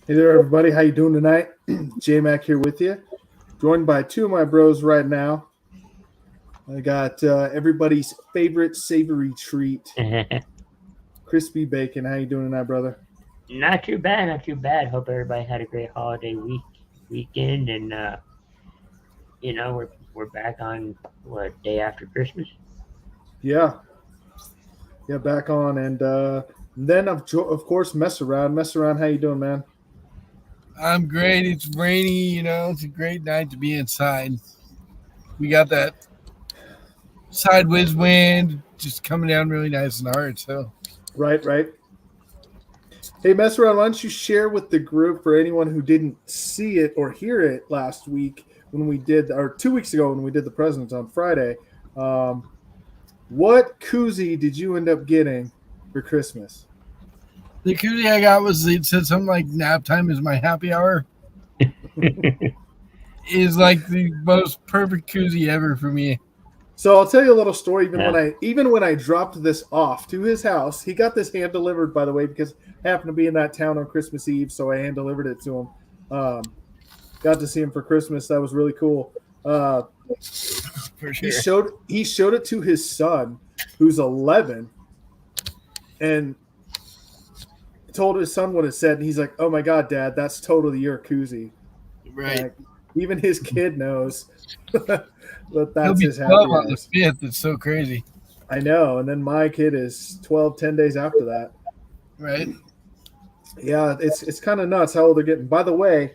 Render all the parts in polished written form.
Hey there, everybody. How you doing tonight? J-Mac here with you. Joined by two of my bros right now. I got everybody's favorite savory treat, crispy bacon. How you doing tonight, brother? Not too bad, not too bad. Hope everybody had a great holiday weekend, and we're back on day after Christmas. Yeah, back on, and then of course mess around. How you doing, man? I'm great. It's rainy, it's a great night to be inside. We got that sideways wind just coming down really nice and hard. So Right. Hey, mess around. Why don't you share with the group for anyone who didn't see it or hear it last week when we did, or 2 weeks ago when we did the presents on Friday? What koozie did you end up getting for Christmas? the koozie I got it said something like nap time is my happy hour. Is like the most perfect koozie ever for me. So I'll tell you a little story. Even when I dropped this off to his house, he got this hand delivered, by the way, because I happened to be in that town on Christmas Eve, so I hand delivered it to him. Got to see him for Christmas. That was really cool. For sure. He showed it to his son, who's 11, and told his son what it said. And he's like, "Oh my God, Dad, that's totally your koozie." Right. Like, even his kid knows that that's He'll be his 12 happy on the hours. 5th. It's so crazy. I know. And then my kid is 12, 10 days after that. Right. Yeah, it's kind of nuts how old they're getting. By the way,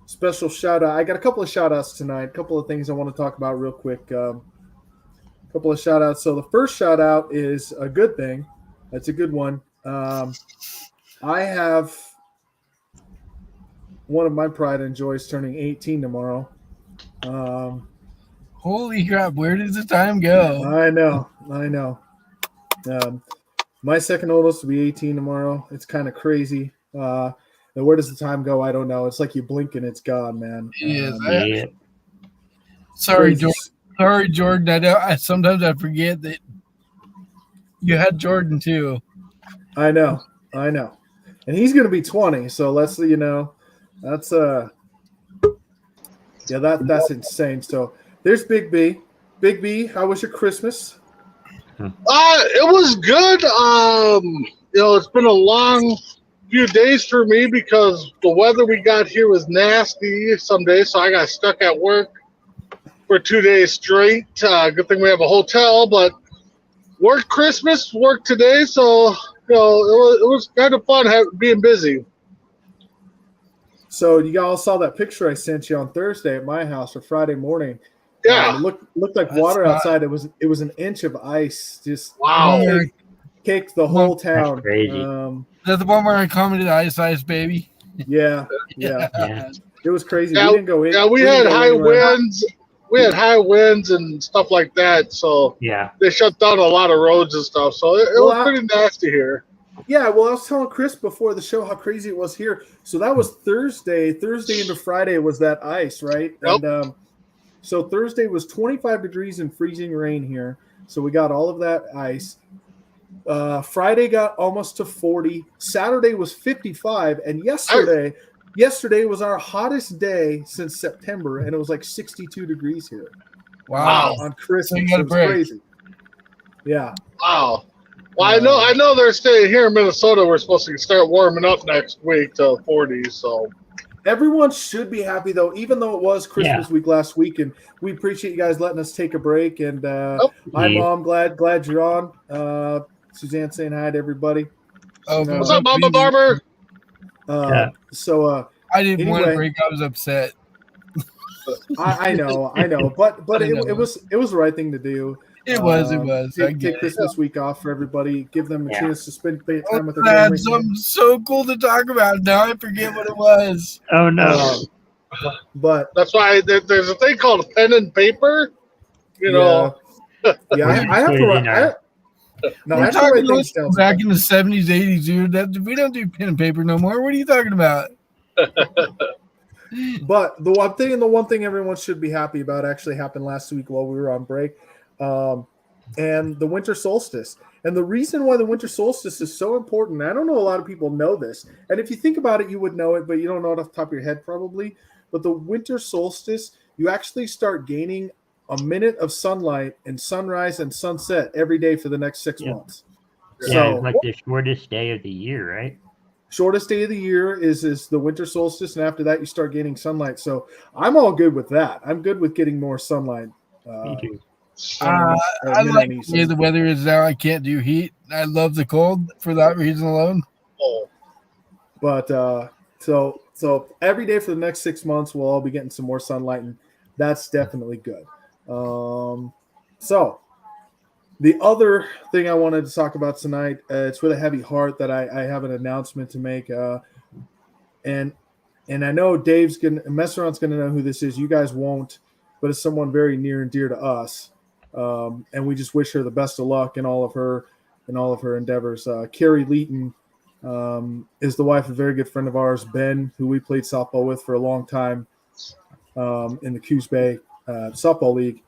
special shout out. I got a couple of shout outs tonight. A couple of things I want to talk about real quick. Couple of shout outs. So the first shout out is a good thing. That's a good one. I have one of my pride and joys turning 18 tomorrow. Holy crap. Where does the time go? I know. My second oldest will be 18 tomorrow. It's kind of crazy. And where does the time go? I don't know. It's like you blink and it's gone, man. It is. Sorry, Jordan. I know. Sometimes I forget that you had Jordan too. I know. And he's going to be 20. So let's, that's that's insane. So there's Big B. Big B, how was your Christmas? It was good. It's been a long few days for me because the weather we got here was nasty some days, so I got stuck at work for 2 days straight. Good thing we have a hotel, but worked Christmas, worked today, so it was kind of fun being busy. So you all saw that picture I sent you on Thursday at my house or Friday morning. Yeah. It looked like water outside. It was an inch of ice. Just Wow. Caked the whole town. That's crazy. Is that the one where I commented ice, baby? Yeah. Yeah. It was crazy. Yeah, We didn't go in. Yeah, we had high winds. We had high winds and stuff like that, so Yeah. they shut down a lot of roads and stuff. So it was pretty nasty here. Yeah, well, I was telling Chris before the show how crazy it was here. So that was Thursday. Thursday into Friday was that ice, right? Yep. And so Thursday was 25 degrees and freezing rain here. So we got all of that ice. Friday got almost to 40. Saturday was 55. And yesterday was our hottest day since September, and it was like 62 degrees here. Wow. On Christmas. So you got a it was break. crazy. Yeah. Wow. Well, I know they're staying here in Minnesota. We're supposed to start warming up next week to 40. So everyone should be happy, though, even though it was Christmas week last week, and we appreciate you guys letting us take a break. And hi, Mom. Glad you're on. Suzanne saying hi to everybody. What's up, Mama Barber? So I didn't want to break. I was upset. I know, but it was the right thing to do. It was. Take Christmas week off for everybody. Give them a chance to spend time with their I had family. something so cool to talk about. Now I forget what it was. Oh no! But That's why there's a thing called pen and paper. You know, yeah, I have Put to it write. in our- No, I We're have to talking write things down. back in the 70s, 80s, dude. We don't do pen and paper no more. What are you talking about? But the one thing everyone should be happy about actually happened last week while we were on break, and the winter solstice. And the reason why the winter solstice is so important, I don't know a lot of people know this, and if you think about it, you would know it, but you don't know it off the top of your head probably. But the winter solstice, you actually start gaining a minute of sunlight and sunrise and sunset every day for the next 6 months. Yeah, So it's like the shortest day of the year, right? shortest day of the year is the winter solstice, and after that you start gaining sunlight. So I'm all good with that. I'm good with getting more sunlight. Me too. I like the way the weather is now. I can't do heat. I love the cold for that reason alone. oh, But so every day for the next 6 months we'll all be getting some more sunlight, and that's definitely good. So the other thing I wanted to talk about tonight, it's with a heavy heart that I have an announcement to make, and I know Dave's Messeron's gonna know who this is. You guys won't, but it's someone very near and dear to us, and we just wish her the best of luck in all of her endeavors. Carrie Leeton is the wife of a very good friend of ours, Ben, who we played softball with for a long time in the Coos Bay Softball League.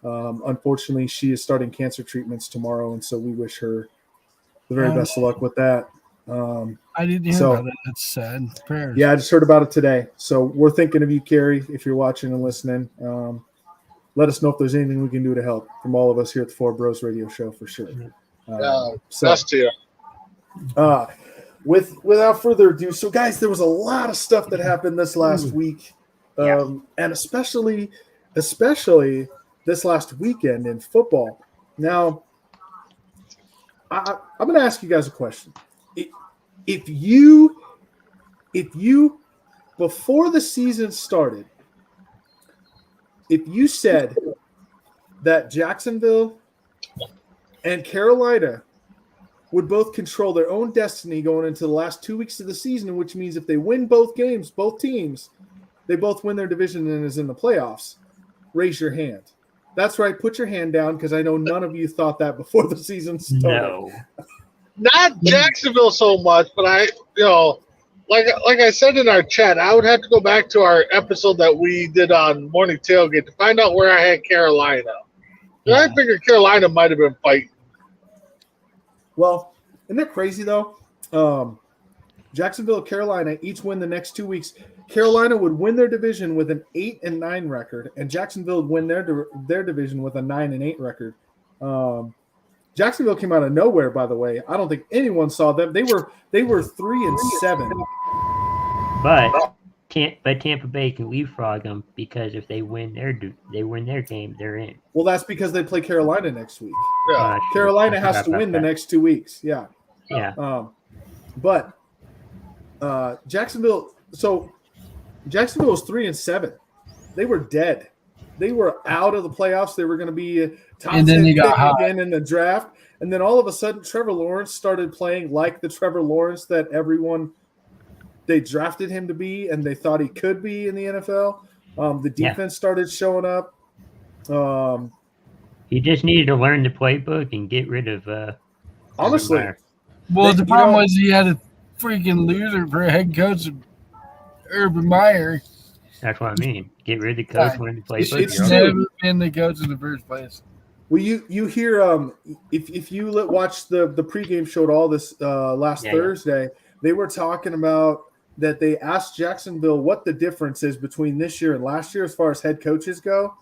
Unfortunately, she is starting cancer treatments tomorrow, and so we wish her the very best of luck with that. I didn't hear about that. That's sad. Prayers. Yeah, I just heard about it today. So we're thinking of you, Carrie, if you're watching and listening. Let us know if there's anything we can do to help from all of us here at the Four Bros Radio Show for sure. best to you. Without further ado, so guys, there was a lot of stuff that happened this last week, and especially this last weekend in football. Now, I'm going to ask you guys a question. If you before the season started, if you said that Jacksonville and Carolina would both control their own destiny going into the last 2 weeks of the season, which means if they win both games, both teams, they both win their division and is in the playoffs, raise your hand. That's right. Put your hand down, because I know none of you thought that before the season started. No. Not Jacksonville so much, but like I said in our chat, I would have to go back to our episode that we did on Morning Tailgate to find out where I had Carolina. Yeah. I figured Carolina might have been fighting. Well, isn't that crazy, though? Jacksonville, Carolina each win the next 2 weeks. Carolina would win their division with an 8-9 record, and Jacksonville would win their division with a 9-8 record. Jacksonville came out of nowhere, by the way. I don't think anyone saw them. They were 3-7. But Tampa Bay can leapfrog them, because if they win their game, they're in. Well, that's because they play Carolina next week. Yeah. Carolina has to win the next 2 weeks. Yeah. Yeah. But Jacksonville. So Jacksonville was 3-7. They were dead. They were out of the playoffs. They were going to be top 10 pick again in the draft. And then all of a sudden, Trevor Lawrence started playing like the Trevor Lawrence that they drafted him to be, and they thought he could be in the NFL. The defense started showing up. He just needed to learn the playbook and get rid of. Honestly, well, the problem was he had a freaking loser for a head coach, Urban Meyer. That's what I mean. Get rid of the coach, learn the playbook. It's He's never been the coach in the first place. Well, you hear if you watch the pregame show at all this last Thursday, they were talking about that they asked Jacksonville what the difference is between this year and last year as far as head coaches go,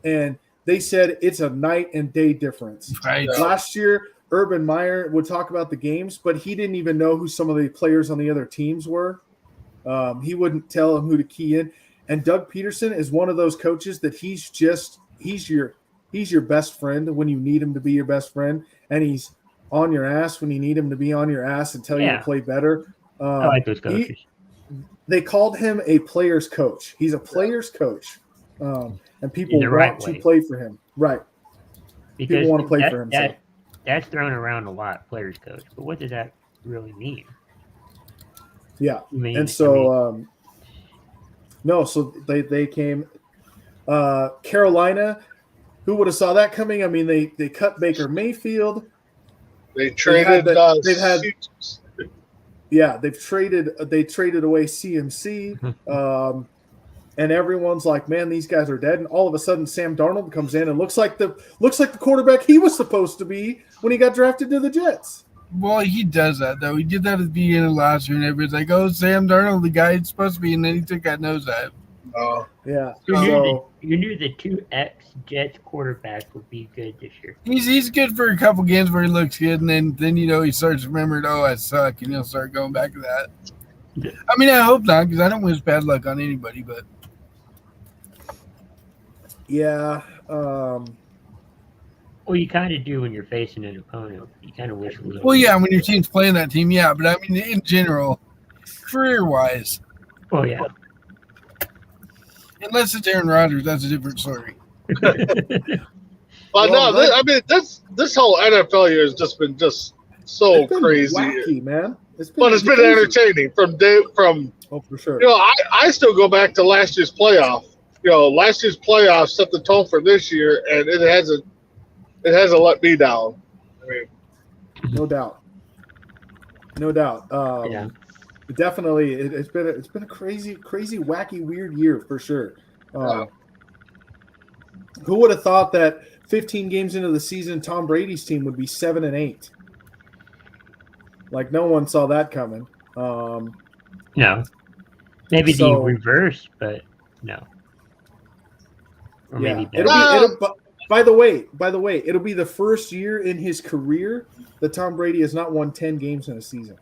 and they said it's a night and day difference. Right. Last year, Urban Meyer would talk about the games, but he didn't even know who some of the players on the other teams were. He wouldn't tell them who to key in. And Doug Peterson is one of those coaches that he's your best friend when you need him to be your best friend, and he's on your ass when you need him to be on your ass and tell you to play better. I like those coaches. They called him a player's coach. He's a player's coach, and people want to play for him. Right. Because people want to play for him. That's thrown around a lot, player's coach. But what does that really mean? Yeah. And so No, so they came. Carolina, who would have saw that coming? I mean, they cut Baker Mayfield. They traded. They've had. Yeah, they traded away CMC, and everyone's like, "Man, these guys are dead." And all of a sudden, Sam Darnold comes in and looks like the quarterback he was supposed to be when he got drafted to the Jets. Well, he does that though. He did that at the beginning of last year, and everybody's like, "Oh, Sam Darnold, the guy he's supposed to be," and then he took that nosedive. Yeah, You knew the 2X Jets quarterback would be good this year. He's good for a couple games where he looks good, and then he starts remembering, "Oh, I suck," and he'll start going back to that. Yeah. I mean, I hope not, because I don't wish bad luck on anybody, but yeah. Well, you kind of do when you're facing an opponent. You kind of wish. Well, yeah, when your team's playing that team, yeah. But I mean, in general, career-wise, Well, yeah. unless it's Aaron Rodgers, that's a different story. This whole NFL year has just been so It's been crazy. wacky, man. It's been But it's been entertaining from. Oh, for sure. I still go back to last year's playoff. Last year's playoff set the tone for this year, and it hasn't let me down. I mean, No doubt. Yeah. Definitely, it's been a crazy, wacky, weird year for sure. Who would have thought that 15 games into the season, Tom Brady's team would be 7-8? Like no one saw that coming. No. Maybe the reverse, but no. Or maybe better. By the way, it'll be the first year in his career that Tom Brady has not won 10 games in a season.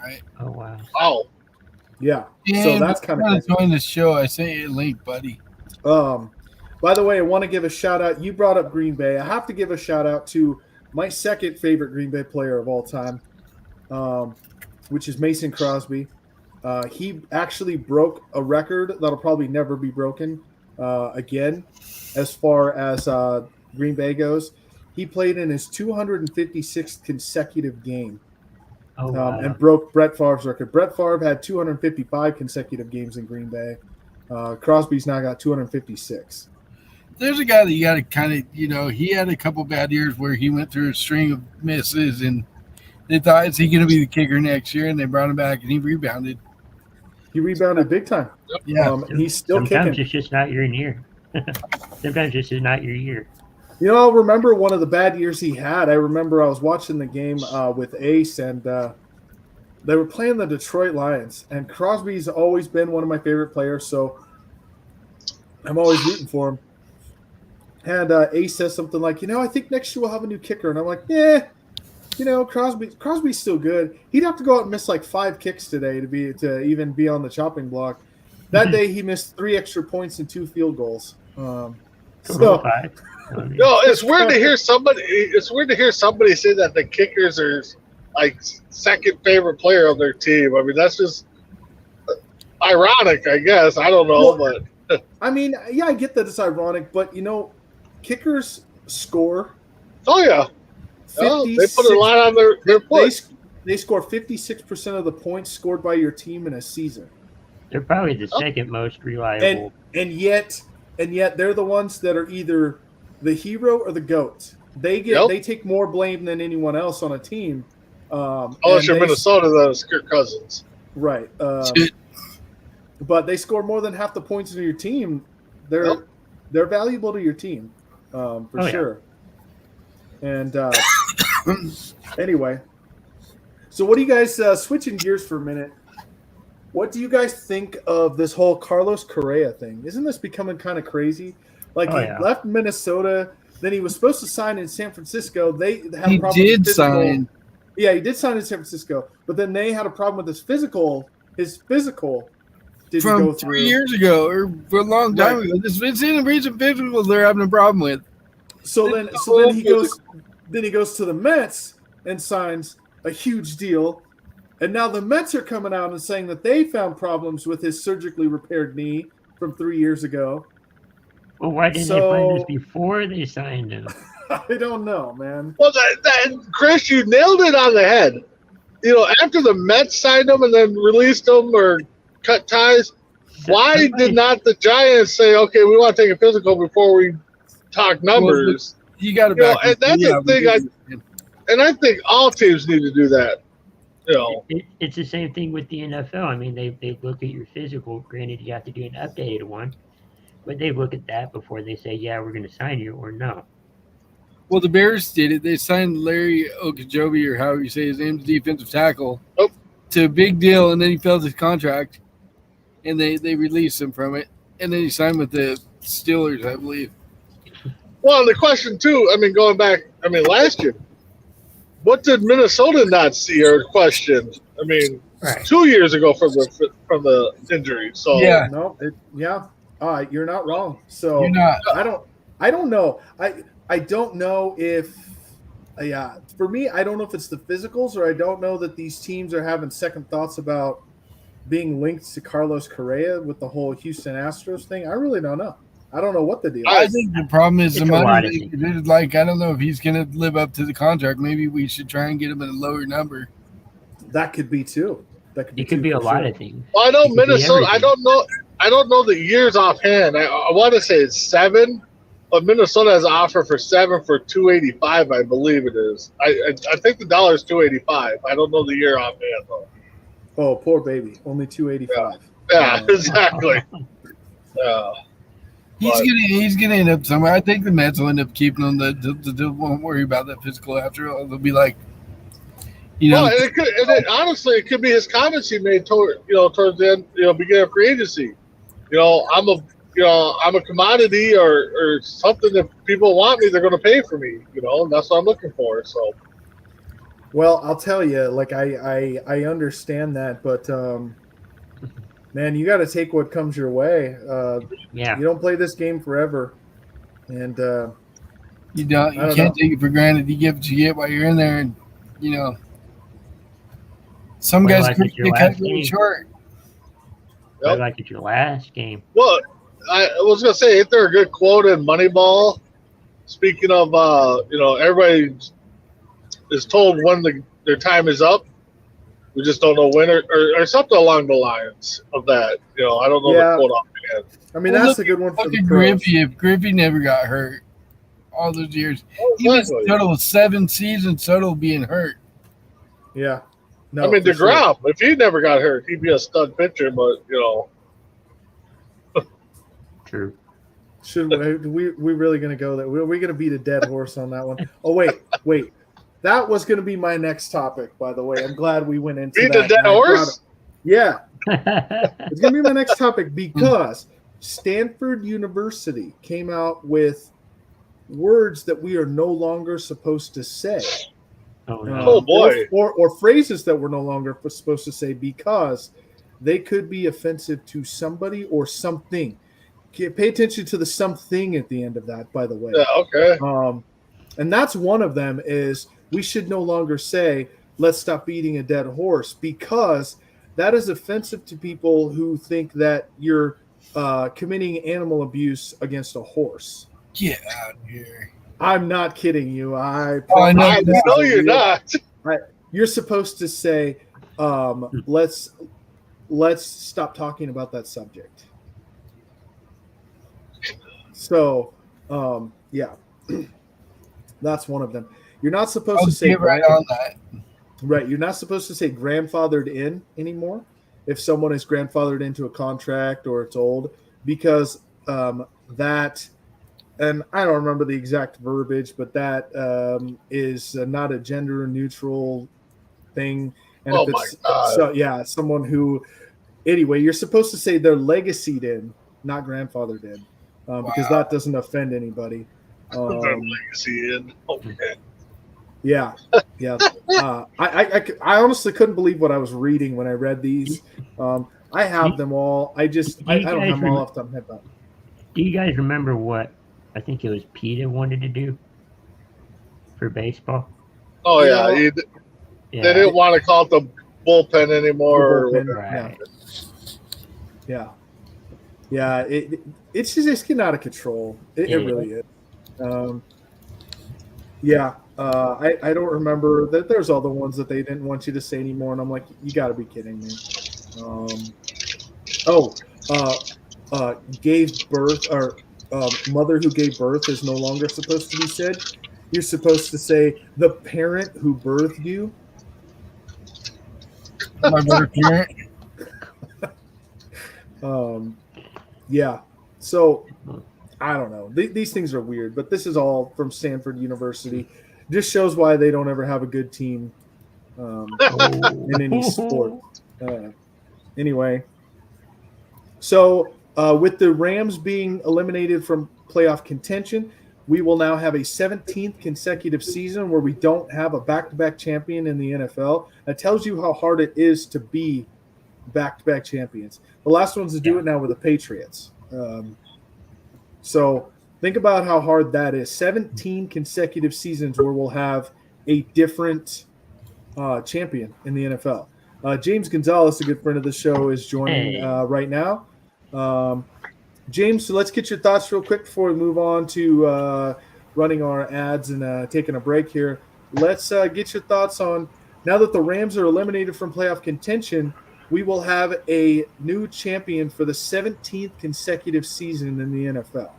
Right? Oh, wow. wow. Yeah. And So that's kind of join the show. I sent you a link, buddy. By the way, I want to give a shout out. You brought up Green Bay. I have to give a shout out to my second favorite Green Bay player of all time, which is Mason Crosby. He actually broke a record that'll probably never be broken again as far as Green Bay goes. He played in his 256th consecutive game. Oh, wow. And broke Brett Favre's record. Brett Favre had 255 consecutive games in Green Bay. Crosby's now got 256. There's a guy that you got to kind of, he had a couple bad years where he went through a string of misses, and they thought, is he going to be the kicker next year? And they brought him back, and he rebounded. He rebounded big time. Yeah. He's still Sometimes kicking. it's just not your year. Sometimes it's just not your year. I remember one of the bad years he had. I remember I was watching the game with Ace, and they were playing the Detroit Lions. And Crosby's always been one of my favorite players, so I'm always rooting for him. And Ace says something like, I think next year we'll have a new kicker. And I'm like, Crosby's still good. He'd have to go out and miss like 5 kicks today to even be on the chopping block. That day he missed 3 extra points and 2 field goals. Total 5. No, it's weird to hear somebody. It's weird to hear somebody say that the kickers are like second favorite player of their team. I mean, that's just ironic, I guess. I don't know, but I mean, yeah, I get that it's ironic, but kickers score. oh yeah, they put a lot on their plate. They score 56% of the points scored by your team in a season. They're probably the second most reliable. And yet they're the ones that are either the hero or the GOAT. They take more blame than anyone else on a team. Unless you're Minnesota, then it's Kirk Cousins. Right. But they score more than half the points in your team. They're valuable to your team, for sure. And anyway, so what do you guys, switching gears for a minute, what do you guys think of this whole Carlos Correa thing? Isn't this becoming kind of crazy? Like he left Minnesota, then he was supposed to sign in San Francisco. They had a problem. He did sign. Yeah, he did sign in San Francisco, but then they had a problem with his physical. His physical didn't from go through 3 years ago or for a long time ago. It's in the recent physical they're having a problem with. So then he goes to the Mets and signs a huge deal. And now the Mets are coming out and saying that they found problems with his surgically repaired knee from 3 years ago. Well, why didn't they find this before they signed him? I don't know, man. Well, Chris, you nailed it on the head. After the Mets signed him and then released him or cut ties, why did not the Giants say, okay, we want to take a physical before we talk numbers? You got to You know, back. and that's the thing. And I think all teams need to do that. You know, It's the same thing with the NFL. I mean, they look at your physical. Granted, you have to do an updated one, but they look at that before they say, yeah, we're going to sign you or no. Well, the Bears did it. They signed Larry Ogunjobi, or however you say his name, defensive tackle, to a big deal, and then he failed his contract, and they released him from it, and then he signed with the Steelers, I believe. well, the question too. I mean, going back. I mean, last year, what did Minnesota not see or question? I mean, Right. 2 years ago from the injury. So Yeah. No, you're not wrong. So You're not. I don't know. I don't know if for me, I don't know if it's the physicals, or I don't know that these teams are having second thoughts about being linked to Carlos Correa with the whole Houston Astros thing. I really don't know. I don't know what the deal I is. think the problem is the It's a lot money. of It's like, I don't know if he's going to live up to the contract. Maybe we should try and get him at a lower number. That could be too. That could be It could too, be a for lot sure. of things. Well, I know It could be Minnesota. I everything. don't know. I don't know the years offhand. I want to say it's 7, but Minnesota has an offer for 7 for $285. I believe it is. I think the dollar is $285. I don't know the year offhand though. Oh, poor baby. Only 285. Yeah, exactly. Yeah. He's gonna end up somewhere. I think the Mets will end up keeping him. They won't worry about that physical after all. They'll be like, Well, honestly, it could be his comments he made towards the end, beginning of free agency. I'm a commodity or something that people want me. They're going to pay for me. That's what I'm looking for. So. Well, I'll tell you, like I understand that, but man, you got to take what comes your way. Yeah. You don't play this game forever, and you don't. You I don't can't know. take it for granted. You get what you get while you're in there, and some Well, guys like could it's your get cut last really game. short. But like it's your last game. Well, I was gonna say, ain't there a good quote in Moneyball? Speaking of, everybody is told when their time is up. We just don't know when, or something along the lines of that. I don't know Yeah. the quote offhand. I mean Well, that's look a good one for Look the at pros. Griffey. If Griffey never got hurt all those years, he was Exactly. a total of 7 seasons total being hurt. Yeah, no, I mean, for sure. DeGrom, if he never got hurt, he'd be a stud pitcher. But True. Should we really going to go there? We're we going to beat a dead horse on that one. Oh wait. That was going to be my next topic, by the way. I'm glad we went into beat that. the dead and I brought horse. it- Yeah, it's going to be my next topic because Stanford University came out with words that we are no longer supposed to say. Oh no. Oh, boy. Or phrases that we're no longer supposed to say because they could be offensive to somebody or something. Pay attention to the something at the end of that, by the way. Yeah. Okay. And that's one of them is we should no longer say, let's stop beating a dead horse, because that is offensive to people who think that you're committing animal abuse against a horse. Get out of here. I'm not kidding you. I know. I this is know a you're real- not. You're supposed to say, let's stop talking about that subject. So, yeah, that's one of them. You're not supposed I'll to say get right on that. right. You're not supposed to say grandfathered in anymore if someone is grandfathered into a contract or it's old, because that, and I don't remember the exact verbiage, but that is not a gender neutral thing. And Oh if my it's God. someone who, anyway, you're supposed to say they're legacied in, not grandfathered in, because that doesn't offend anybody. Their legacy in. Okay. Yeah. I honestly couldn't believe what I was reading when I read these. I have them all. I don't have them all off the top of my head. But Do you guys remember what I think it was PETA wanted to do for baseball? Oh yeah. You Yeah. They didn't want to call it the bullpen anymore. The bullpen. Or Right. Yeah. It's just getting out of control. It Yeah. really is. I don't remember that. There's all the ones that they didn't want you to say anymore, and I'm like, you got to be kidding me. gave birth, or mother who gave birth is no longer supposed to be said. You're supposed to say the parent who birthed you. My better parent. Yeah. So I don't know. These things are weird, but this is all from Stanford University. Just shows why they don't ever have a good team in any sport. Anyway, so with the Rams being eliminated from playoff contention, we will now have a 17th consecutive season where we don't have a back-to-back champion in the NFL. That tells you how hard it is to be back-to-back champions. The last ones to do it now were the Patriots. So think about how hard that is. 17 consecutive seasons where we'll have a different champion in the NFL. James Gonzalez, a good friend of the show, is joining right now. James, so let's get your thoughts real quick before we move on to running our ads and taking a break here. Let's get your thoughts on, now that the Rams are eliminated from playoff contention, we will have a new champion for the 17th consecutive season in the NFL.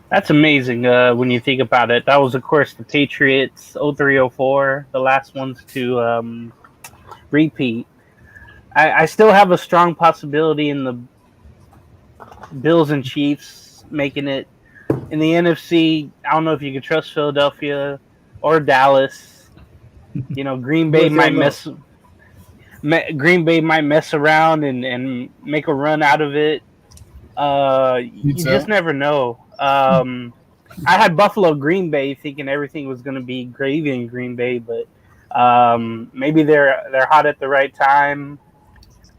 That's amazing when you think about it. That was, of course, the Patriots 03-04, the last ones to repeat. I still have a strong possibility in the Bills and Chiefs making it. In the NFC, I don't know if you can trust Philadelphia or Dallas. You know, Green Bay might mess around and make a run out of it. You just never know. I had Buffalo Green Bay thinking everything was going to be gravy in Green Bay, but maybe they're hot at the right time.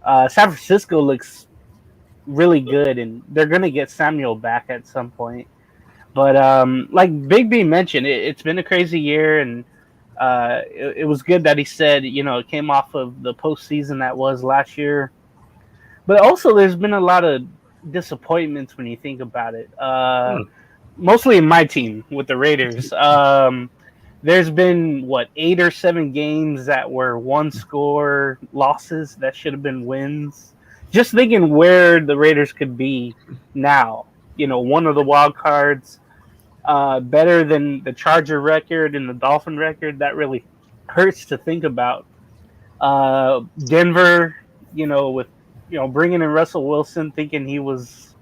San Francisco looks really good, and they're going to get Samuel back at some point. But like Big B mentioned, it's been a crazy year, and it was good that he said, you know, it came off of the postseason that was last year. But also there's been a lot of disappointments when you think about it. Mostly in my team with the Raiders. There's been 8 or 7 games that were one-score losses that should have been wins. Just thinking where the Raiders could be now. You know, one of the wild cards, better than the Charger record and the Dolphin record. That really hurts to think about. Denver, you know, with bringing in Russell Wilson, thinking he was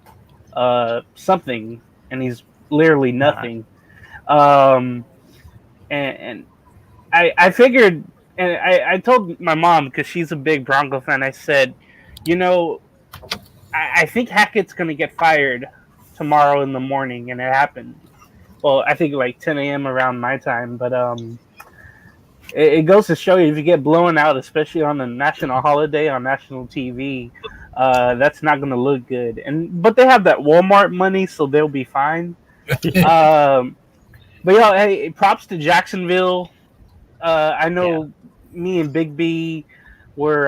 something, and he's literally nothing. And I figured, and I told my mom, because she's a big Bronco fan, I said, you know, I think Hackett's going to get fired tomorrow in the morning, and it happened. Well, I think like 10 a.m. around my time, but it goes to show you, if you get blown out, especially on a national holiday on national TV, that's not going to look good. But they have that Walmart money, so they'll be fine. But hey, props to Jacksonville. I know me and Big B were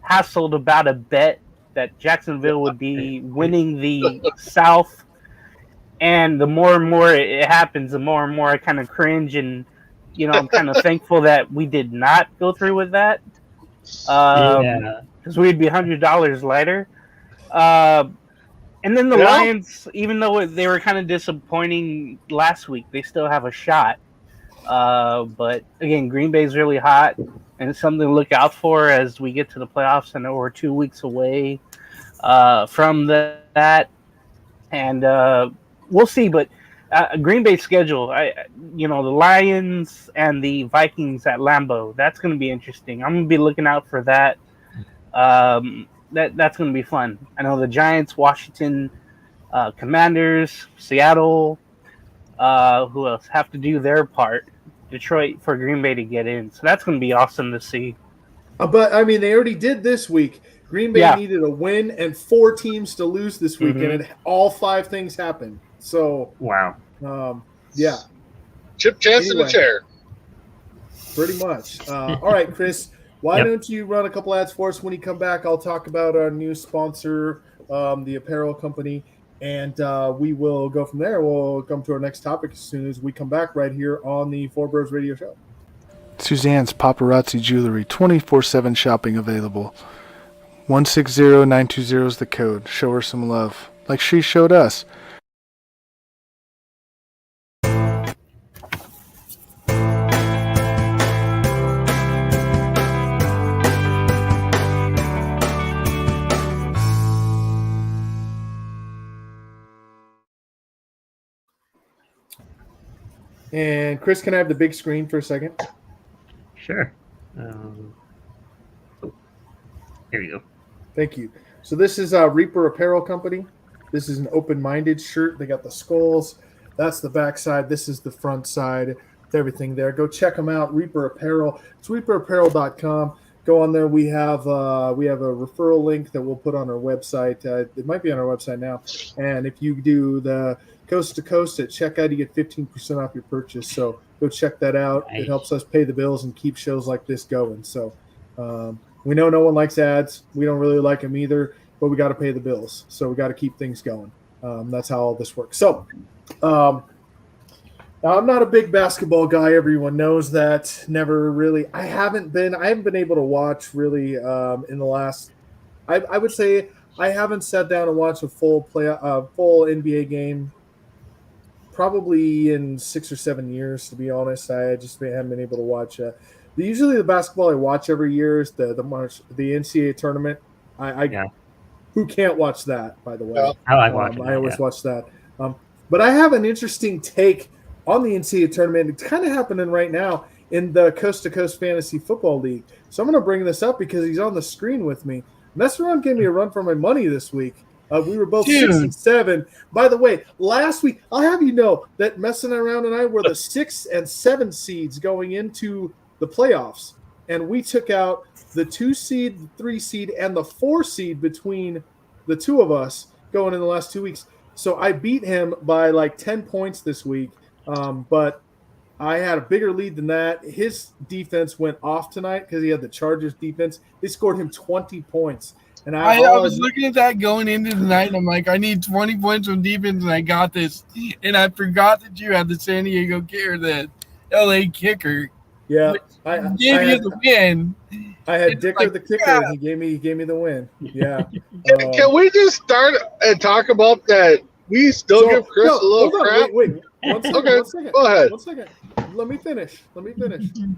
hassled about a bet that Jacksonville would be winning the South. And the more and more it happens, the more and more I kind of cringe, and I'm kind of thankful that we did not go through with that, because we'd be $100 lighter. And then the Lions, even though they were kind of disappointing last week, they still have a shot. But again, Green Bay's really hot, and it's something to look out for as we get to the playoffs. I know we're 2 weeks away from that, and we'll see. But Green Bay's schedule, the Lions and the Vikings at Lambeau, that's going to be interesting. I'm going to be looking out for that. That's going to be fun. I know the Giants, Washington, Commanders, Seattle, who else have to do their part. Detroit for Green Bay to get in. So that's going to be awesome to see. But, I mean, they already did this week. Green Bay needed a win and 4 teams to lose this week, and all 5 things happened. So, wow. Chip chance in the chair. Pretty much. All right, Chris, why don't you run a couple ads for us? When you come back, I'll talk about our new sponsor, the apparel company, and we will go from there. We'll come to our next topic as soon as we come back right here on the Four Bros Radio Show. Suzanne's Paparazzi Jewelry, 24/7 shopping available. 160920 is the code. Show her some love, like she showed us. And Chris, can I have the big screen for a second? Sure. There you go. Thank you. So this is Reaper Apparel Company. This is an open-minded shirt. They got the skulls. That's the back side. This is the front side. Everything there. Go check them out. Reaper Apparel. It's reaperapparel.com. Go on there. We have a referral link that we'll put on our website. It might be on our website now. And if you do the coast to coast at checkout, you get 15% off your purchase. So go check that out. Nice. It helps us pay the bills and keep shows like this going. So we know no one likes ads. We don't really like them either, but we got to pay the bills. So we got to keep things going. That's how all this works. So I'm not a big basketball guy. Everyone knows that. Never really. I haven't been able to watch really in the last. I would say I haven't sat down and watched a full NBA game probably in 6 or 7 years. To be honest, I just haven't been able to watch. Usually the basketball I watch every year is the NCAA tournament. Yeah. Who can't watch that? By the way, Yeah. I watch it. I always watch that. But I have an interesting take on the NCAA tournament. It's kind of happening right now in the Coast to Coast Fantasy Football League. So I'm going to bring this up because he's on the screen with me. Messaron gave me a run for my money this week. We were both 6 and 7. By the way, last week, I'll have you know that Messing Around and I were the 6 and 7 seeds going into the playoffs. And we took out the 2 seed, the 3 seed, and the 4 seed between the two of us going in the last 2 weeks. So I beat him by like 10 points this week. But I had a bigger lead than that. His defense went off tonight because he had the Chargers defense. They scored him 20 points. And I was looking at that going into the night, and I'm like, I need 20 points on defense, and I got this. And I forgot that you had the San Diego kicker, the LA kicker. Yeah, I gave you the win. I had It's Dicker like, the kicker, yeah. and he gave me the win. Yeah. Can we just start and talk about that? We still give Chris a little crap. Wait. One second, Okay, one second. go ahead. 1 second. Let me finish.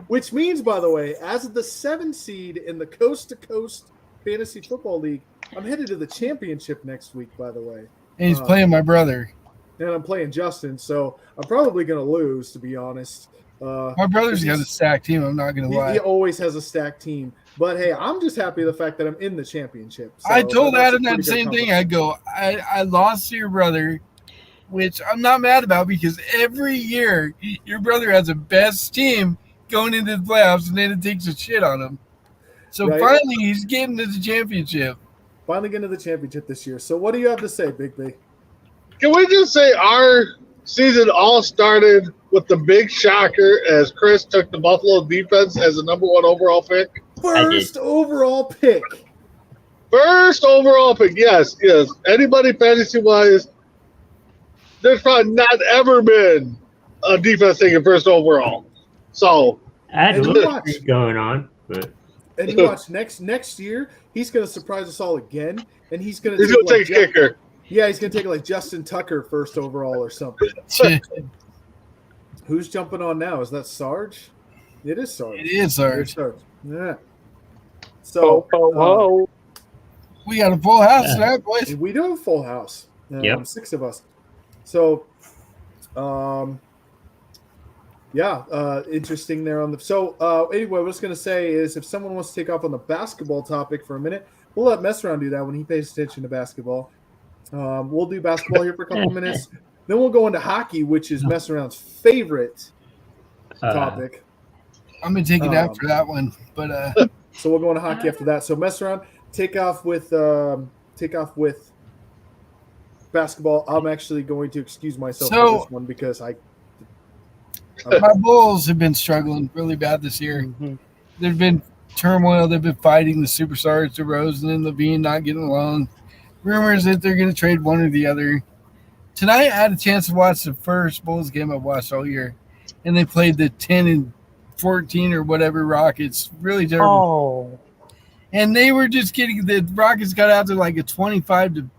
Which means, by the way, as the 7 seed in the Coast to Coast Fantasy Football League, I'm headed to the championship next week, by the way. And he's playing my brother. And I'm playing Justin, so I'm probably going to lose, to be honest. My brother's got a stacked team. I'm not going to lie. He always has a stacked team. But, hey, I'm just happy the fact that I'm in the championship. So I told that's a Adam that pretty good same thing. compliment. I go, I lost to your brother, which I'm not mad about because every year your brother has the best team going into the playoffs, and then it takes a shit on him. So Right. finally, he's getting to the championship. Finally getting to the championship this year. So what do you have to say, Big B? Can we just say our season all started with the big shocker as Chris took the Buffalo defense as the number 1 overall pick? First overall pick. First overall pick, yes. Anybody fantasy-wise, there's probably not ever been a defense taking first overall. So, I had a And little watch. streak going on, but And you watch next year, he's going to surprise us all again, and he's going to he's going to take a kicker. Yeah, he's going to take like Justin Tucker first overall or something. Who's jumping on now? Is that Sarge? It is Sarge. It is, It's Sarge. Sarge. Yeah. So We got a full house tonight, boys. we do have a full house. Yep. 6 of us. So, interesting there on the. So anyway, what I was going to say is, if someone wants to take off on the basketball topic for a minute, we'll let Messaround do that when he pays attention to basketball. We'll do basketball here for a couple of minutes. Then we'll go into hockey, which is Messaround's favorite topic. I'm going to take it out for that one. But So we'll go into hockey after that. So Messaround, take off with basketball. I'm actually going to excuse myself for this one because my Bulls have been struggling really bad this year. Mhm. There's been turmoil. They've been fighting the superstars, DeRozan and Levine, not getting along. Rumors that they're going to trade one or the other. Tonight, I had a chance to watch the first Bulls game I've watched all year, and they played the 10 and 14 or whatever Rockets. Really terrible. Oh, And they were just getting the Rockets got out to like a 25-5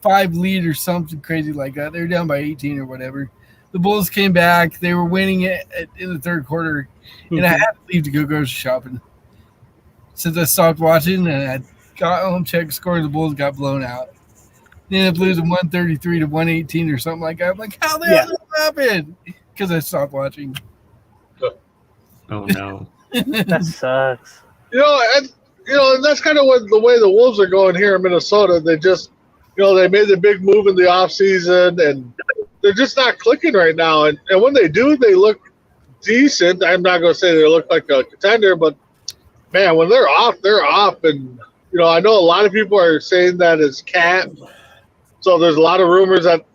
lead or something crazy like that. They were down by 18 or whatever. The Bulls came back. They were winning it in the third quarter, and I had to leave to go grocery shopping. Since I stopped watching, and I got home, checked score, the Bulls got blown out. They ended up losing 133 to 118 or something like that. I'm like, how the hell did that happen? Because I stopped watching. Oh no. That sucks. And that's kind of what the way the Wolves are going here in Minnesota. They just, they made the big move in the offseason, and they're just not clicking right now. And when they do, they look decent. I'm not going to say they look like a contender, but, man, when they're off, they're off. And, I know a lot of people are saying that it's Cat. So there's a lot of rumors that,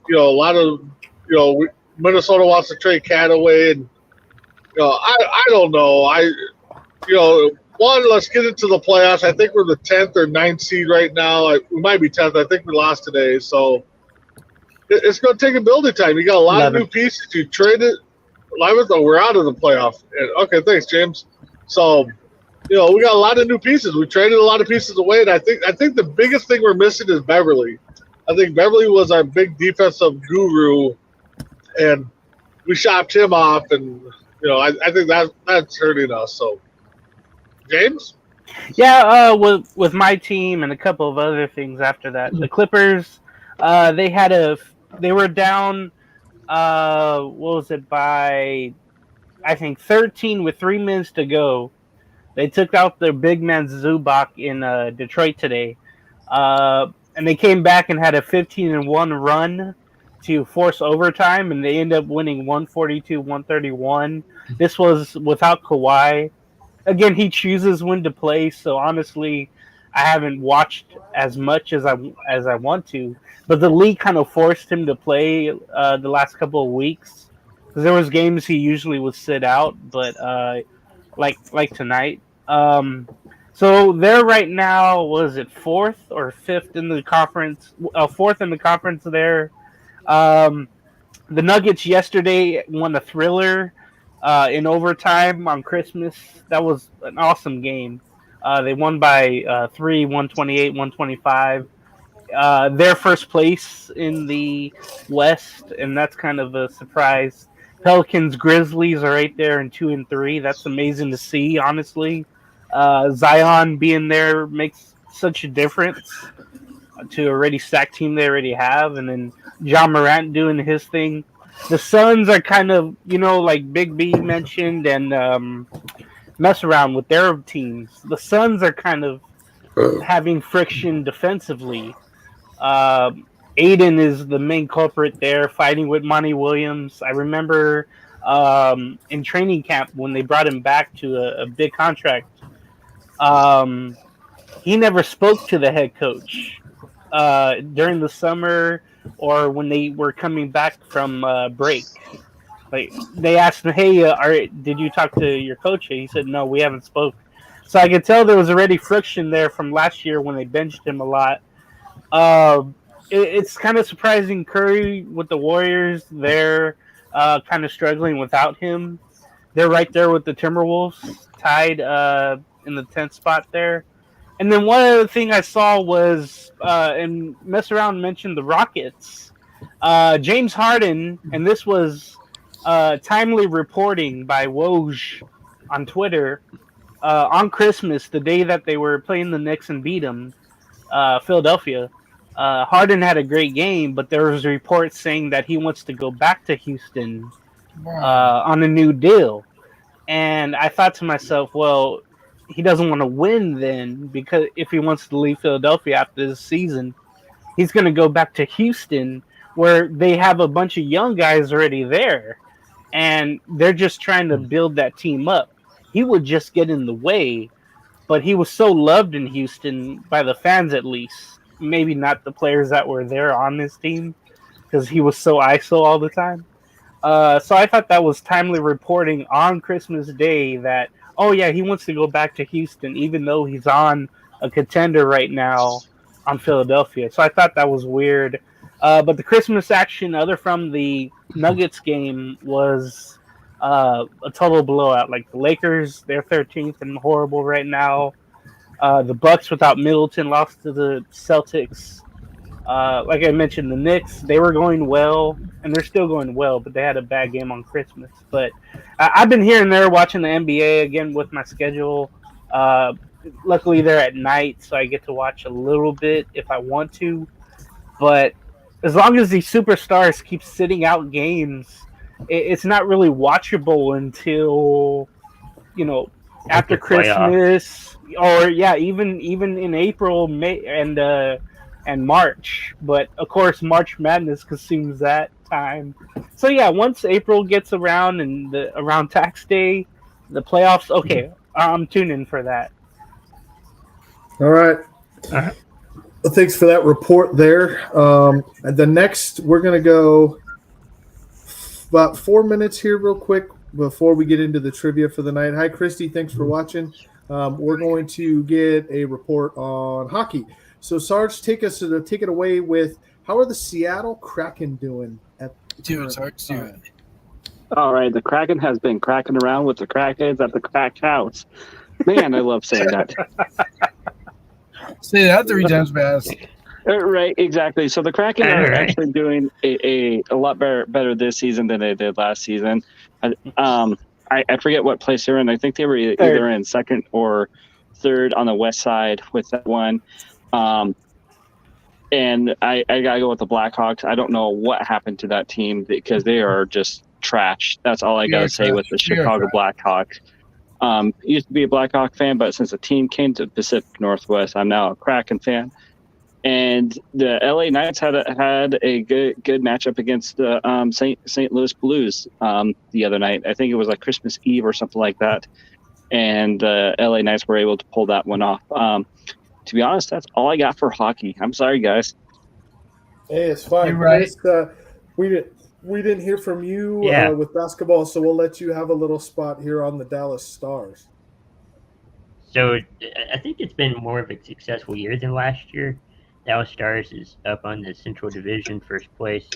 Minnesota wants to trade Cat away. And, I don't know. Let's get into the playoffs. I think we're the 10th or 9th seed right now. We might be 10th. I think we lost today. So it's going to take a building time. You got a lot of new pieces. You traded 11th, we're out of the playoff. Okay, thanks, James. So, we got a lot of new pieces. We traded a lot of pieces away, and I think the biggest thing we're missing is Beverly. I think Beverly was our big defensive guru, and we shopped him off, and I think that's hurting us. So, James? Yeah, with my team and a couple of other things after that. The Clippers, they were down, what was it, by, I think, 13 with 3 minutes to go. They took out their big man Zubac in Detroit today. And they came back and had a 15-1 run to force overtime, and they ended up winning 142-131. This was without Kawhi. Again, he chooses when to play, so honestly, I haven't watched as much as I want to. But the league kind of forced him to play the last couple of weeks, because there was games he usually would sit out, but like tonight. So they're right now, was it 4th or 5th in the conference? 4th in the conference there. The Nuggets yesterday won a thriller in overtime on Christmas. That was an awesome game. They won by 3, 128, 125. They're first place in the West, and that's kind of a surprise. Pelicans, Grizzlies are right there in 2 and 3. That's amazing to see, honestly. Zion being there makes such a difference to a already stacked team they already have, and then John Morant doing his thing. The Suns are kind of, like Big B mentioned, and mess around with their teams. The Suns are kind of having friction defensively. Aiden is the main culprit there, fighting with Monty Williams. I remember in training camp when they brought him back to a big contract, he never spoke to the head coach during the summer or when they were coming back from break. Like, they asked him, "Hey, did you talk to your coach?" He said, "No, we haven't spoke." So I could tell there was already friction there from last year when they benched him a lot. It's kind of surprising. Curry with the Warriors, they're kind of struggling without him. They're right there with the Timberwolves, tied in the 10th spot there. And then one other thing I saw was, and Mess Around mentioned the Rockets. James Harden, and this was timely reporting by Woj on Twitter, on Christmas, the day that they were playing the Knicks and beat them, Philadelphia. Harden had a great game, but there was reports saying that he wants to go back to Houston on a new deal. And I thought to myself, well, he doesn't want to win then, because if he wants to leave Philadelphia after this season, he's going to go back to Houston, where they have a bunch of young guys already there, and they're just trying to build that team up. He would just get in the way, but he was so loved in Houston by the fans, at least. Maybe not the players that were there on this team, because he was so ISO all the time. So I thought that was timely reporting on Christmas Day that, oh yeah, he wants to go back to Houston, even though he's on a contender right now on Philadelphia. So I thought that was weird. But the Christmas action, other from the Nuggets game, was a total blowout. Like, the Lakers, they're 13th and horrible right now. The Bucks without Middleton lost to the Celtics. Like I mentioned, the Knicks, they were going well, and they're still going well, but they had a bad game on Christmas. But I've been here and there watching the NBA again with my schedule. Luckily, they're at night, so I get to watch a little bit if I want to. But as long as these superstars keep sitting out games, it's not really watchable until, after Christmas, or even in April, May, and March. But of course, March Madness consumes that time. So yeah, once April gets around and around tax day, the playoffs. Okay, I'm tuning in for that. All right. Well, thanks for that report there. The next, we're going to go about 4 minutes here real quick before we get into the trivia for the night. Hi, Christy. Thanks for watching. We're going to get a report on hockey. So, Sarge, take it away with how are the Seattle Kraken doing at Sarge, do it. All right, the Kraken has been cracking around with the crackheads at the cracked house. Man, I love saying that. Say that 3 times fast. Right, exactly. So the Kraken are actually doing a lot better this season than they did last season. I forget what place they're in. I think they were either in second or third on the west side with that one. And I gotta go with the Blackhawks. I don't know what happened to that team because they are just trash. That's all I gotta say with the Chicago Blackhawks. Used to be a Blackhawk fan, but since the team came to Pacific Northwest, I'm now a Kraken fan. And the LA Knights had a good matchup against the St. Louis Blues the other night. I think it was like Christmas Eve or something like that. And the LA Knights were able to pull that one off. To be honest, that's all I got for hockey. I'm sorry, guys. Hey, it's fine. You're right. We didn't hear from you Yeah. with basketball, so we'll let you have a little spot here on the Dallas Stars. So I think it's been more of a successful year than last year. Dallas Stars is up on the Central Division, first place.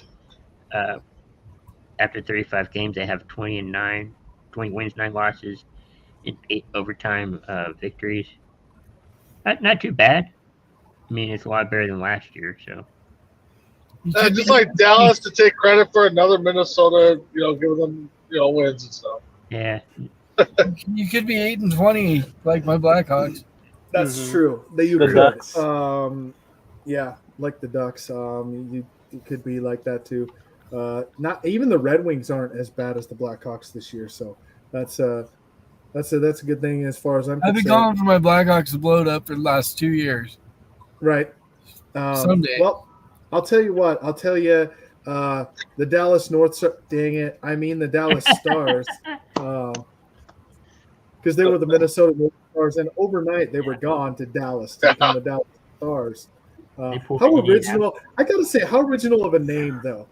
After 35 games, they have 20 wins, 9 losses, and 8 overtime victories. Not too bad. I mean, it's a lot better than last year. So Just like Dallas to take credit for another Minnesota, give them, wins and stuff. yeah, You could be 8-20 like my Blackhawks. That's true. That you The could. Ducks. Yeah, like the Ducks. You could be like that too. Not even the Red Wings aren't as bad as the Blackhawks this year. So that's a good thing as far as I'm I've concerned. been calling for my Blackhawks to blow it up for the last 2 years. Right. Someday. Well, I'll tell you what. I'll tell you the Dallas the Dallas Stars, because they were the Minnesota North Stars, and overnight they were gone to Dallas, taking the Dallas Stars. They pulled How the original! I gotta say, how original of a name though.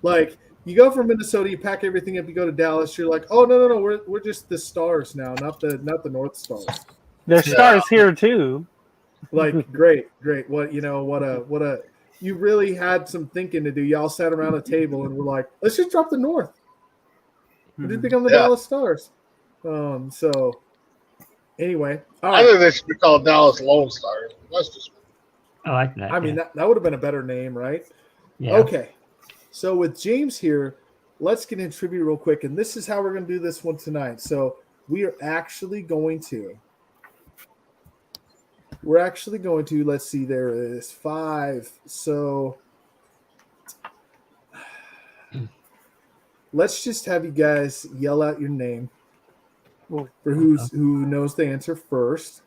Like you go from Minnesota, you pack everything up, you go to Dallas. You're like, oh no, we're just the Stars now, not the North Stars. There's stars here too. Like great. What you really had some thinking to do. Y'all sat around a table and were like, let's just drop the North. We just become the Dallas Stars. So anyway, all I right. think they should be called Dallas Lone Stars. That's just I like that. I mean that would have been a better name, right? yeah. Okay. So with James here, let's get in trivia real quick, and this is how we're going to do this one tonight. So we are actually going to. Let's see, there is 5. So let's just have you guys yell out your name for who knows the answer first.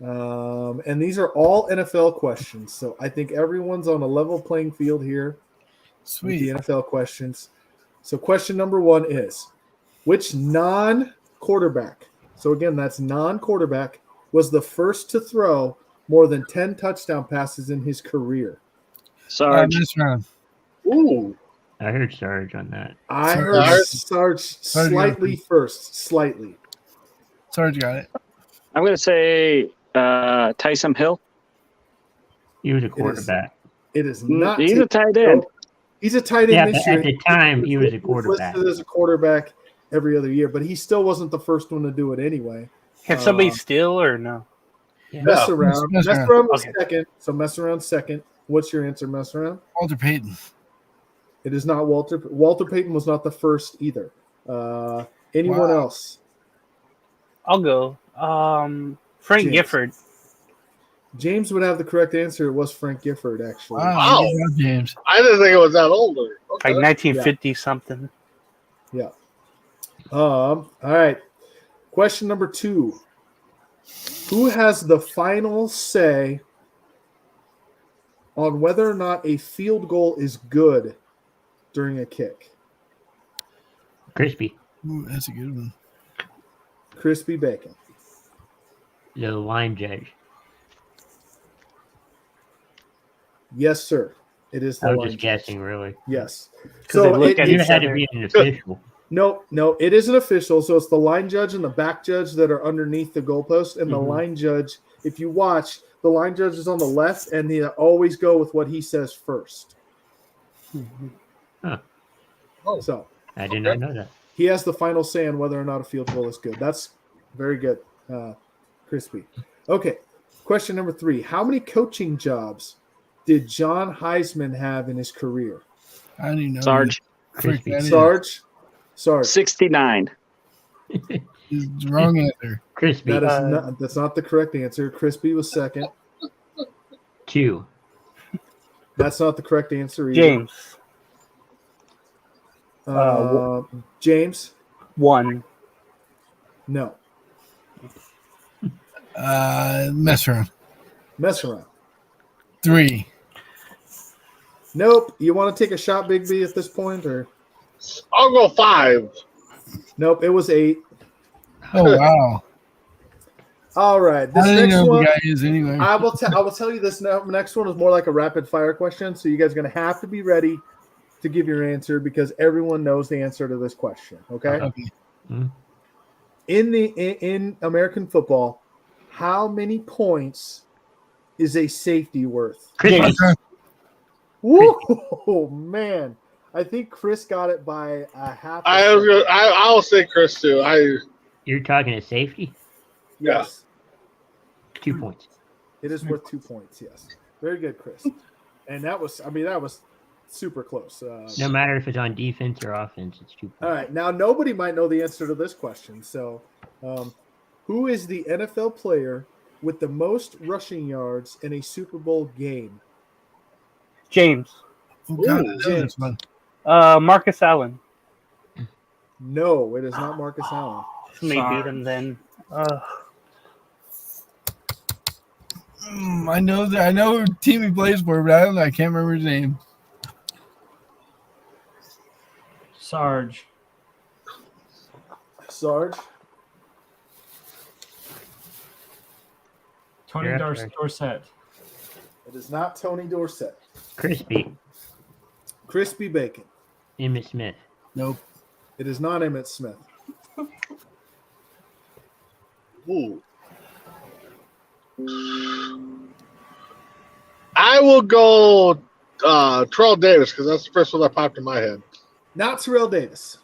And these are all NFL questions. So I think everyone's on a level playing field here. Sweet. With the NFL questions. So question number 1 is, which non-quarterback, so again, that's non-quarterback, was the first to throw more than 10 touchdown passes in his career? Sarge. This round. ooh. I heard Sarge on that. I Sarge. heard Sarge slightly first. Slightly. Sarge got it. I'm going to say Taysom Hill. He was a quarterback. It is not. He's a tight end. He's a tight end Yeah, this but year. at the time, he was a He quarterback. listed as a quarterback every other year, but he still wasn't the first one to do it anyway. Can somebody steal or no? Mess around. Mess Mess around. around was Okay. second. So mess around second. What's your answer, mess around? Walter Payton. It is not Walter. Walter Payton was not the first either. Anyone Wow. else? I'll go. Frank James. Gifford. James would have the correct answer. It was Frank Gifford, actually. Wow. Wow. Good job, James. I didn't think it was that older. Okay. Like 1950 something. All right. Question number 2. Who has the final say on whether or not a field goal is good during a kick? Crispy, Ooh, that's a good one. Crispy Bacon. the line judge. Yes, sir. It is the I was line just judge. guessing, really. Yes. Because they So look at It each had to other. be an official. no, it isn't official. So it's the line judge and the back judge that are underneath the goalpost. And the Mhm. line judge, if you watch, the line judge is on the left, and they always go with what he says first. Huh. So I did not know that. he has the final say on whether or not a field goal is good. That's very good, Crispy. Okay, question number 3. How many coaching jobs did John Heisman have in his career? I didn't even know. Sarge, Frick, that is Sarge? 69. the wrong answer. Crispy, That is that's not the correct answer. Crispy was second. 2. That's not the correct answer either. James. James? 1. No. Mess around. Mess around. 3. Nope. You want to take a shot, Big B, at this point, or I'll go 5. nope? It was 8. Oh wow. All right. I This didn't next know who one, the guy is anyway. I will tell you this next one is more like a rapid fire question. So you guys are going to have to be ready to give your answer because everyone knows the answer to this question. Okay. Okay. In American football, how many points is a safety worth? Crispy, Mess around. Whoa, man! I think Chris got it by a half. I'll say Chris too. you're talking a safety? Yes, 2 points. it is worth 2 points. Yes, very good, Chris. And that was super close. No matter if it's on defense or offense, it's 2 points. All right, now nobody might know the answer to this question. So, who is the NFL player with the most rushing yards in a Super Bowl game? James. Oh, God, Ooh, I know James. this one. Marcus Allen. No, it is not Marcus Allen. Somebody beat him then. I know who team he plays for, but I can't remember his name. Sarge. Sarge. Tony Yeah, Dorsett. It is not Tony Dorsett. Crispy, Crispy Bacon. Emmitt Smith. Nope. It is not Emmitt Smith. Ooh. I will go Terrell Davis because that's the first one that popped in my head. Not Terrell Davis.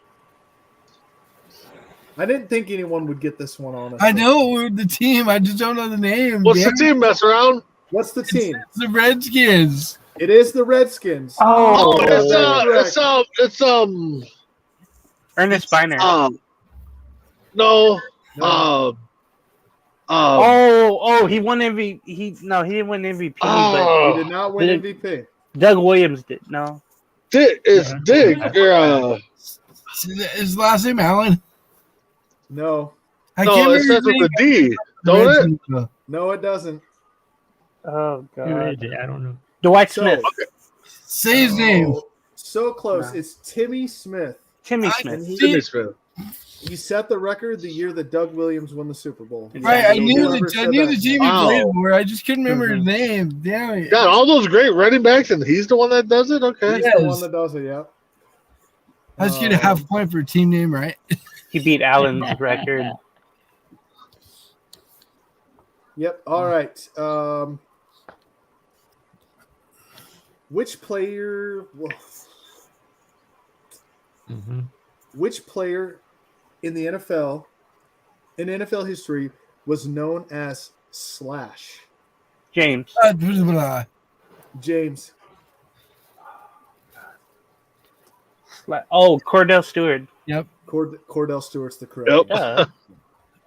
I didn't think anyone would get this one, honestly. I know the team. I just don't know the name. What's Damn the team mess around? What's the team? It's the Redskins. It is the Redskins. Oh, Correct. it's Ernest Biner. no. No. He won MVP. He didn't win MVP, Oh. He did not win Did- MVP. but Doug Williams did. No. It's Dig. His last name Allen. No. I No, can't it starts with remember a D, don't it? it? No, it doesn't. Oh Who is God. it? I don't know. Dwight So, Smith. Say his name. So close. No. It's Timmy Smith. Timmy I- Smith. And he, Jimmy Smith. he set the record the year that Doug Williams won the Super Bowl. Right, I knew Whoever the said team that. he Wow. played for. I just couldn't remember Mm-hmm. his name. Damn it. Got all those great running backs, and he's the one that does it. Okay. He's Yes. the one that does it, yeah. I just get a half point for team name, right? He beat Allen's record. Yep. All right. Which player? Mm-hmm. Which player in the NFL, in NFL history, was known as Slash. James. Blah. James. Oh, Cordell Stewart. Cordell Stewart's the correct. Yep. Duh.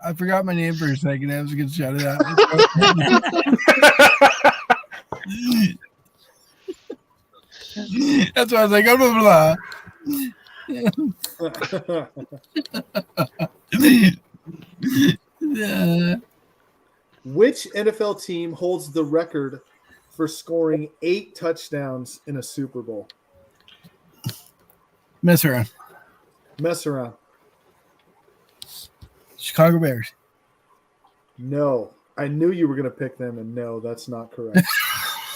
I forgot my name for a second. I was going to shout it out. That's why I was like, blah, blah. Which NFL team holds the record for scoring 8 touchdowns in a Super Bowl? Mess around. Mess around. Chicago Bears. No. I knew you were going to pick them, and no, that's not correct.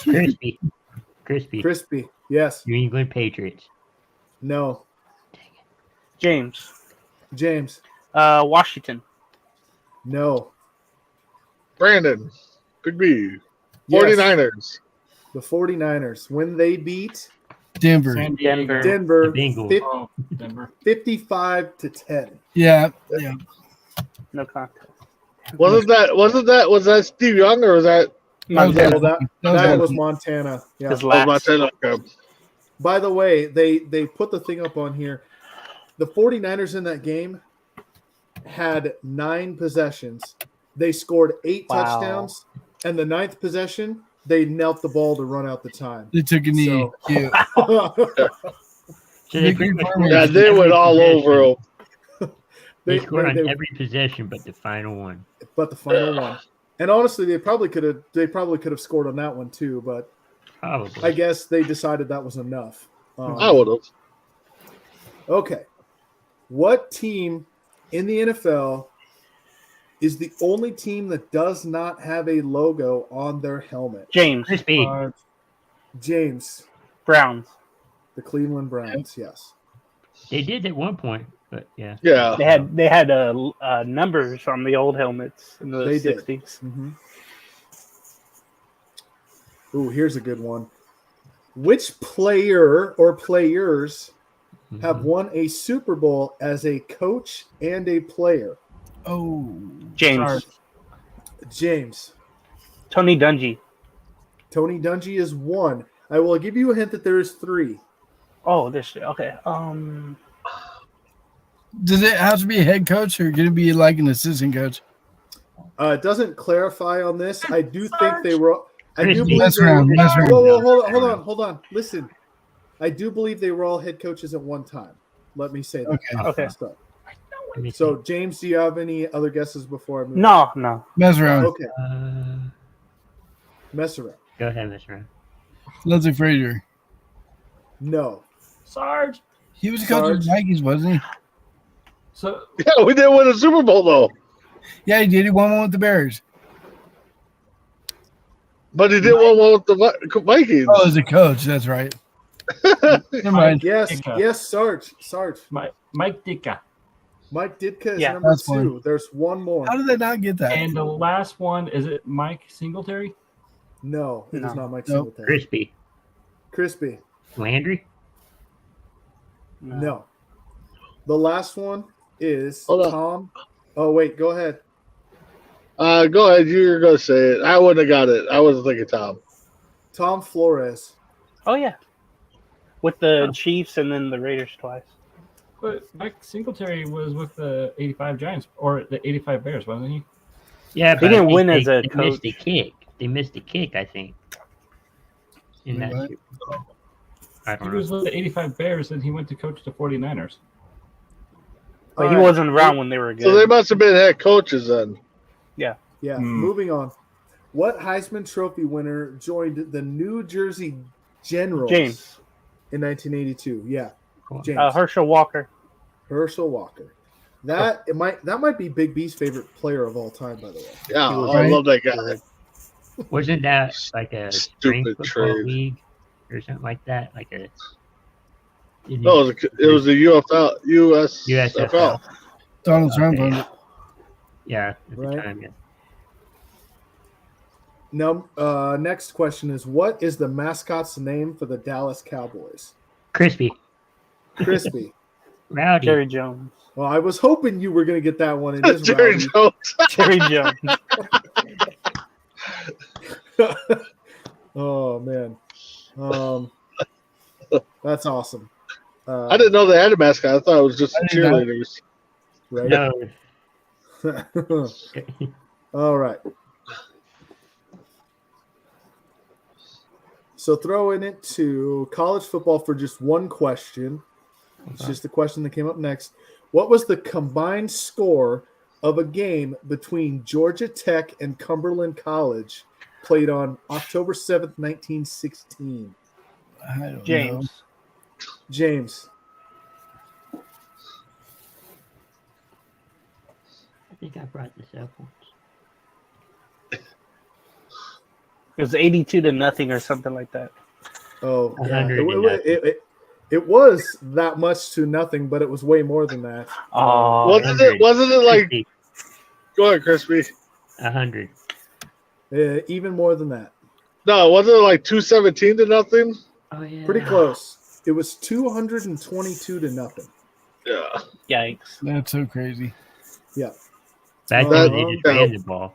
Crispy. Crispy. Yes. New England Patriots. No. James. James. Washington. No. Brandon. Big B. Yes. 49ers. The 49ers. When they beat Denver. San Diego. Denver. Denver The Bengals. Oh, Denver. 55-10. Yeah. No contest. Was that Steve Young or was that Montana. That That was Montana. Yeah. His oh, last. Montana? Okay. By the way, they put the thing up on here. The 49ers in that game had 9 possessions. They scored 8 Wow. touchdowns, and the 9th possession, they knelt the ball to run out the time. They took a knee. So- Cute. So they pretty much Yeah, they went all over him. They scored on every possession but the final one. but the final one. And honestly, they probably could have scored on that one too, but Probably. I guess they decided that was enough. I would have. Okay. What team in the NFL is the only team that does not have a logo on their helmet? James. Crispy. James, Browns. the Cleveland Browns, yes. They did at one point, but yeah. Yeah. They had numbers on the old helmets in the They did. 60s. Mm-hmm. Ooh, here's a good one. Which player or players have Mhm. won a Super Bowl as a coach and a player? Oh. James. Sarge. James. Tony Dungy. Tony Dungy is 1. I will give you a hint that there is 3. Oh, this. Okay. Does it have to be a head coach or can it be like an assistant coach? It doesn't clarify on this. I do think they were. I do Crispy. believe Mess they were. around, mess around. Whoa, hold on. Listen, I do believe they were all head coaches at one time. Let me say that. Okay. Okay. So, Let me so see. James, do you have any other guesses before I move? No. Mess around. Okay, mess around. Go ahead, Mr. Ryan. Leslie Frazier. No. Sarge. He was a coach of the Sarge. Vikings, wasn't he? So Yeah, we didn't win a Super Bowl though. Yeah, he did. He won one with the Bears. But he did one with the Vikings. Oh, as a coach. That's right. Never mind. Yes, Ditka. yes, Sarge. Mike Ditka. Mike Ditka is Yeah, number that's 2. fine. There's one more. How did they not get that? And the last one, is it Mike Singletary? No, it is No. not Mike Nope. Singletary. Crispy. Crispy. Landry? No. The last one is Hold on. Tom. Oh wait, go ahead. Go ahead. You're going to say it. I wouldn't have got it. I wasn't thinking Tom. Tom Flores. Oh, yeah. With the Chiefs and then the Raiders twice. But Mike Singletary was with the 85 Giants or the 85 Bears, wasn't he? Yeah, He but I didn't think win as a they coach. missed a kick. They missed a kick, I think. In that What? Super Bowl. I He don't was know. with the 85 Bears and he went to coach the 49ers. But he All right. wasn't around when they were good. So they must have been head coaches then. Yeah, moving on. What Heisman Trophy winner joined the New Jersey Generals James. in 1982? Yeah, Cool. James. Herschel Walker. Herschel Walker. That might be Big B's favorite player of all time, by the way. Yeah, He was I right. love that guy. Wasn't that like a spring Stupid football trade. league or something like that? Like a. No, it was the USFL. USFL. Donald Trump Okay. on it. Yeah, at the Right. time, yeah. No. Next question is, what is the mascot's name for the Dallas Cowboys? Crispy. Crispy. Rowdy. Jerry Jones. Well, I was hoping you were going to get that one. It is Jerry Rowdy. Jones. Jerry Jones. Oh man, that's awesome. I didn't know they had a mascot. I thought it was just I didn't know. cheerleaders. Right. No. All right. So throwing it to college football for just one question. It's just the question that came up next. What was the combined score of a game between Georgia Tech and Cumberland College played on October 7th, 1916? I don't know. James. I think I brought this up once. It was 82-0 or something like that. Oh, yeah. 100 It was that much to nothing, but it was way more than that. Oh, Wasn't it like? Go ahead, Crispy. 100. Even more than that. No, wasn't it like 217-0? Oh yeah. Pretty close. It was 222-0. Yeah. yikes. That's so crazy. Yeah. Back then they just ran the ball.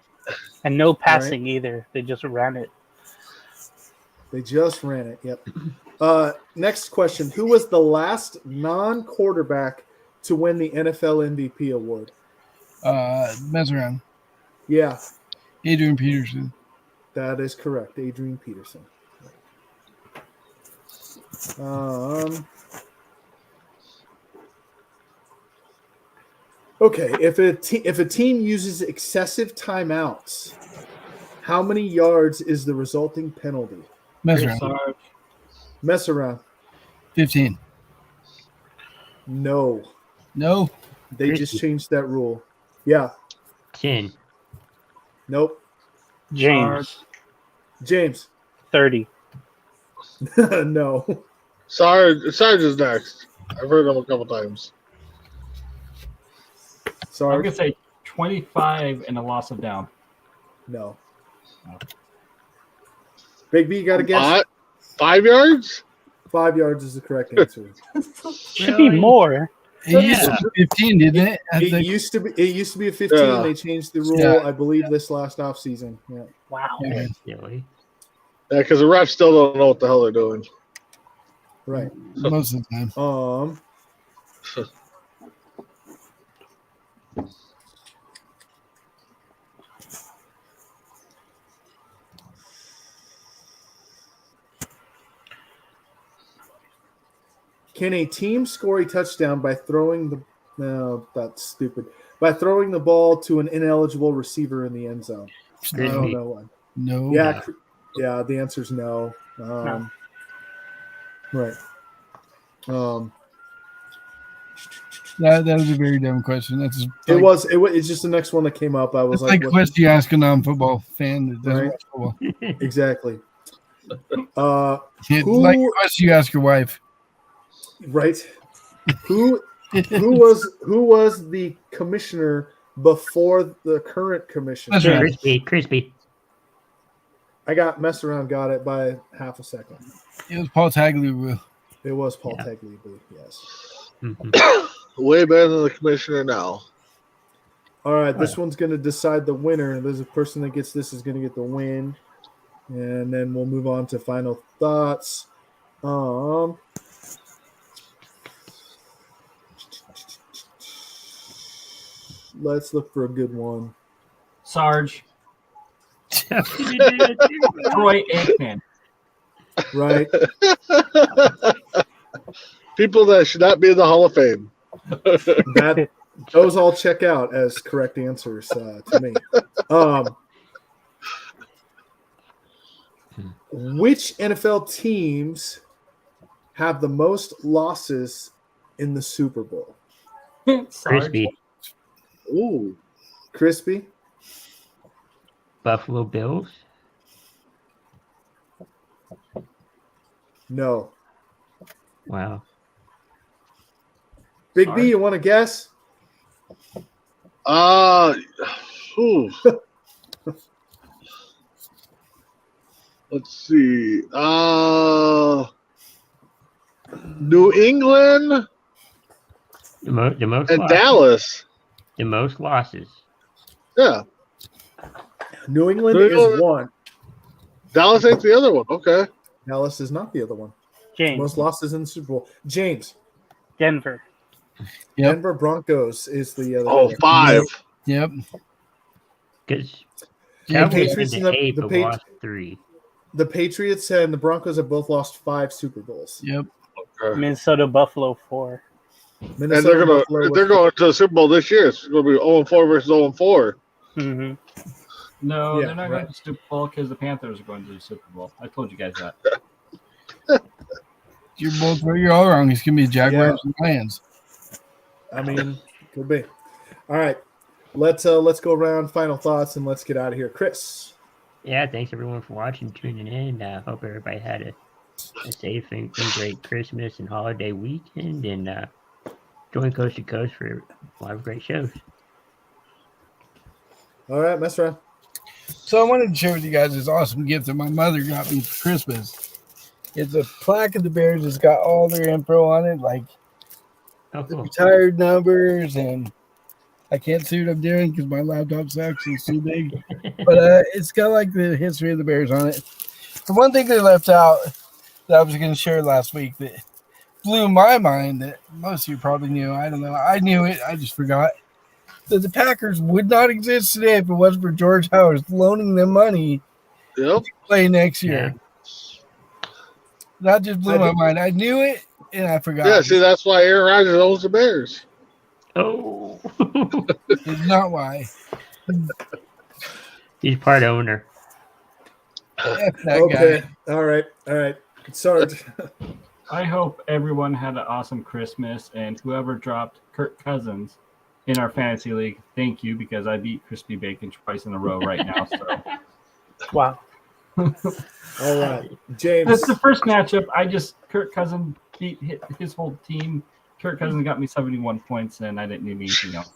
And no passing either. They just ran it. They just ran it. Yep. Next question. Who was the last non-quarterback to win the NFL MVP award? Mess around. Yeah, Adrian Peterson. that is correct. Adrian Peterson. Okay, if a team uses excessive timeouts, how many yards is the resulting penalty? Mess around. Sarge, Mess around. 15. No, No. they just changed that rule. Yeah. 10. Nope. James, James. 30. No. Sarge is next. I've heard him a couple times. I'm Sorry. gonna say 25 and a loss of down. No. Big B, you got to guess? 5 yards? 5 yards is the correct answer. Should be more. It used to be 15, didn't it? It used to be a 15. Yeah. They changed the rule, Yeah. I believe, this last off season. Yeah. Wow. Yeah. That's silly. Yeah, because the refs still don't know what the hell they're doing. Right. Most of the time. Can a team score a touchdown by throwing the no, that's stupid. By throwing the ball to an ineligible receiver in the end zone? I don't know one. No. Yeah, the answer is no. Right. That was a very dumb question. That's just It's just the next one that came up. I was like what- question you ask a non-football fan that doesn't Right. watch football. exactly. It's Who- like a question you ask your wife. Right. Who was the commissioner before the current commissioner? That's right. Crispy. I got it by half a second. It was Paul Tagliabue. It was Paul Yeah. Tagliabue, yes. Mhm. Way better than the commissioner now. All right, this one's going to decide the winner. There's a person that gets this is going to get the win. And then we'll move on to final thoughts. Let's look for a good one. Sarge, Troy. Troy Aikman. Right? People that should not be in the Hall of Fame. Those all check out as correct answers to me. Which NFL teams have the most losses in the Super Bowl? Sarge, Crispy. Ooh. Crispy? Buffalo Bills. No. Wow. Big B, you want to guess? Ooh. Let's see. New England The most and losses. Dallas. The most losses. Yeah. New England New is England. one. Dallas ain't the other one. Okay. Dallas is not the other one. James. Most losses in the Super Bowl. James. Denver. Yep. Denver Broncos is the other. Oh, 5. Yep. Because Yeah, Cowboys Patriots in and the eight, the but Patri- lost 3. The Patriots and the Broncos have both lost 5 Super Bowls. Yep. Okay. Minnesota Buffalo 4. And they're going to the Super Bowl this year. It's going to be 0-4 versus 0-4. Mm-hmm. No, Yeah, they're not right. going to the Super Bowl because the Panthers are going to the Super Bowl. I told you guys that. You're all wrong. It's gonna be Jaguars and Lions. I mean, could be. All right, let's go around final thoughts and let's get out of here. Chris. Yeah, thanks everyone for watching, tuning in. Hope everybody had a safe and great Christmas and holiday weekend, and join Coast to Coast for a lot of great shows. All right, mess around. So I wanted to share with you guys this awesome gift that my mother got me for Christmas. It's a plaque of the Bears. It's got all their info on it, like Oh, the cool. retired numbers, and I can't see what I'm doing because my laptop sucks. It's too big. But it's got like the history of the Bears on it. The one thing they left out that I was going to share last week that blew my mind, that most of you probably knew. I don't know. I knew it. I just forgot. That the Packers would not exist today if it wasn't for George Howard loaning them money Yep. to play next year. Yeah. That just blew my mind. I knew it, and I forgot. Yeah, see, that's why Aaron Rodgers owns the Bears. Oh, It's not why. he's part owner. F that Okay. guy. All right. Sarge. I hope everyone had an awesome Christmas, and whoever dropped Kirk Cousins in our fantasy league, thank you, because I beat Crispy Bacon twice in a row right now. So Wow. All right, James. that's the first matchup. Kirk Cousins beat his whole team. Kirk Cousins got me 71 points, and I didn't need anything else.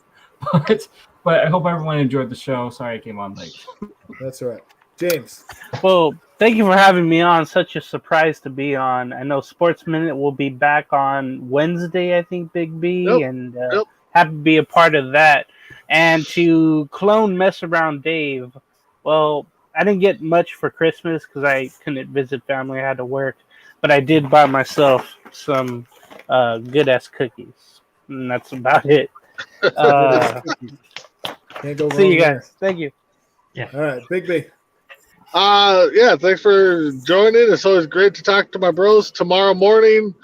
But I hope everyone enjoyed the show. Sorry I came on late. That's all right. James. Well, thank you for having me on. Such a surprise to be on. I know Sports Minute will be back on Wednesday, I think, Big B, Yep. and Yep. happy to be a part of that. And to clone Mess Around Dave, well, I didn't get much for Christmas because I couldn't visit family. I had to work. But I did buy myself some good-ass cookies. And that's about it. Can't go wrong. See you there. guys. Thank you. All right, Big B. Yeah, thanks for joining. It's always great to talk to my bros. Tomorrow morning,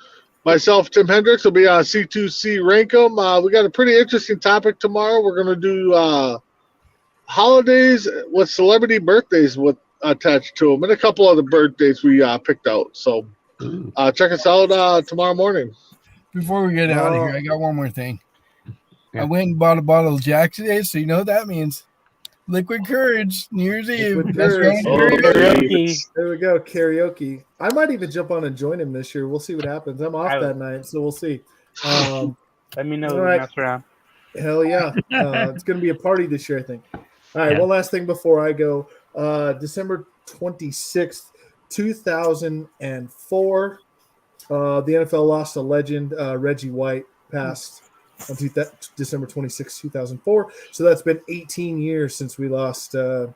myself, Tim Hendricks, will be on C2C Rankum. We got a pretty interesting topic tomorrow. We're going to do holidays with celebrity birthdays with attached to them, and a couple other birthdays we picked out. So check us out tomorrow morning. Before we get out of here, I got one more thing. I went and bought a bottle of Jack today, so you know what that means. Liquid Courage, New Year's Eve. Liquid That's Courage. right. Karaoke. There we go. Karaoke. I might even jump on and join him this year. We'll see what happens. I'm off that night, so we'll see. Let me know all when right. that's around. Hell yeah. It's going to be a party this year, I think. All right, one last thing before I go. December 26th, 2004, the NFL lost a legend. Reggie White passed on December 26th, 2004. So that's been 18 years since we lost the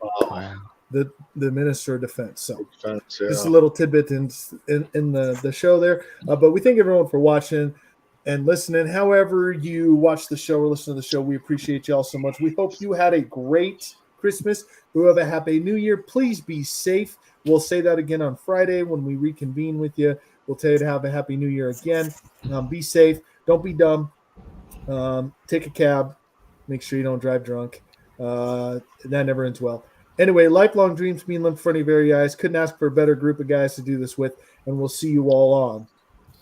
Minister of Defense. So just a little tidbit in the show there. But we thank everyone for watching and listening. However you watch the show or listen to the show, we appreciate you all so much. We hope you had a great Christmas. We have a happy New Year. Please be safe. We'll say that again on Friday when we reconvene with you. We'll tell you to have a happy New Year again. Be safe. Don't be dumb. Take a cab. Make sure you don't drive drunk. That never ends well. Anyway, lifelong dreams being lived in front of your very eyes. Couldn't ask for a better group of guys to do this with, and we'll see you all on